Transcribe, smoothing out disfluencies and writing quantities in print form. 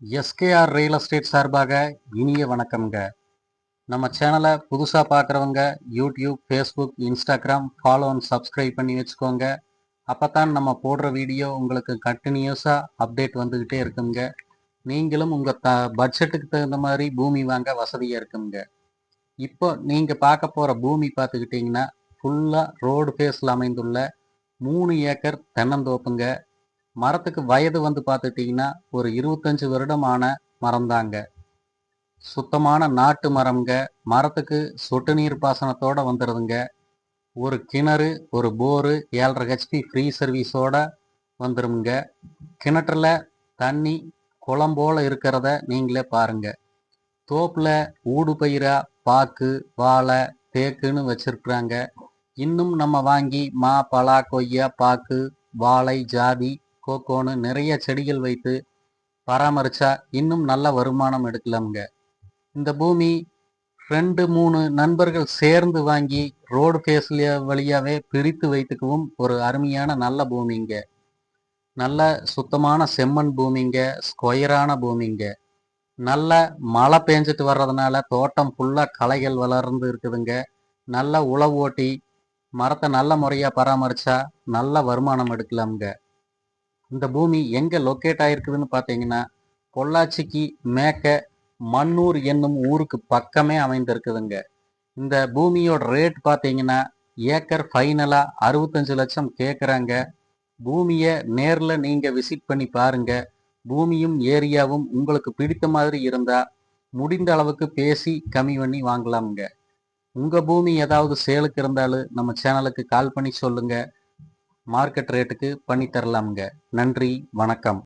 SKR real estate சார்பாக இனிய வணக்கம்ங்க. நம்ம சேனலை புதுசாக பார்க்குறவங்க YouTube, Facebook, Instagram follow and subscribe பண்ணி வச்சுக்கோங்க. அப்போ தான் நம்ம போடுற வீடியோ உங்களுக்கு கண்டினியூஸாக அப்டேட் வந்துக்கிட்டே இருக்குங்க. நீங்களும் உங்கள் பட்ஜெட்டுக்கு தகுந்த மாதிரி பூமி வாங்க வசதியாக இருக்குங்க. இப்போ நீங்கள் பார்க்க போகிற பூமி பார்த்துக்கிட்டிங்கன்னா ஃபுல்லாக ரோடு ஃபேஸில் அமைந்துள்ள 3 ஏக்கர் தென்னந்தோப்புங்க. மரத்துக்கு வயது வந்து பார்த்துட்டிங்கன்னா ஒரு 25 வருடமான மரம்தாங்க. சுத்தமான நாட்டு மரம்ங்க. மரத்துக்கு சொட்டு நீர் பாசனத்தோட வந்துடுதுங்க. ஒரு கிணறு, ஒரு போரு, 7.5 ஹெச்பி ஃப்ரீ சர்வீஸோட வந்துருங்க. கிணற்றுல தண்ணி குளம் போல இருக்கிறத நீங்களே பாருங்க. தோப்புல ஊடு பயிரா பாக்கு, வாழை, தேக்குன்னு வச்சிருக்கிறாங்க. இன்னும் நம்ம வாங்கி மா, பலா, கொய்யா, பாக்கு, வாழை, ஜாதி, கோகோன்னு நிறைய செடிகள் வைத்து பராமரிச்சா இன்னும் நல்ல வருமானம் எடுக்கலாம்ங்க. இந்த பூமி 2-3 நண்பர்கள் சேர்ந்து வாங்கி ரோடு ஃபேஸ்ல வழியாவே பிரித்து வைத்துக்கவும் ஒரு அருமையான நல்ல பூமிங்க. நல்ல சுத்தமான செம்மண் பூமிங்க. ஸ்கொயரான பூமிங்க. நல்ல மழை பெஞ்சிட்டு வர்றதுனால தோட்டம் ஃபுல்லா களைகள் வளர்ந்து இருக்குதுங்க. நல்ல உழவு ஓட்டி மரத்தை நல்ல முறையா பராமரிச்சா நல்ல வருமானம் எடுக்கலாம்ங்க. இந்த பூமி எங்க லொக்கேட் ஆயிருக்குதுன்னு பார்த்தீங்கன்னா பொள்ளாச்சிக்கு மேற்க மண்ணூர் என்னும் ஊருக்கு பக்கமே அமைந்திருக்குதுங்க. இந்த பூமியோட ரேட் பார்த்தீங்கன்னா ஏக்கர் ஃபைனலா 65 லட்சம் கேட்குறாங்க. பூமியை நேரில் நீங்க விசிட் பண்ணி பாருங்க. பூமியும் ஏரியாவும் உங்களுக்கு பிடித்த மாதிரி இருந்தா முடிந்த அளவுக்கு பேசி கம்மி பண்ணி வாங்கலாமுங்க. உங்க பூமி ஏதாவது சேலுக்கு இருந்தாலும் நம்ம சேனலுக்கு கால் பண்ணி சொல்லுங்க. மார்க்கெட் ரேட்டுக்கு பண்ணி தரலாமுங்க. நன்றி, வணக்கம்.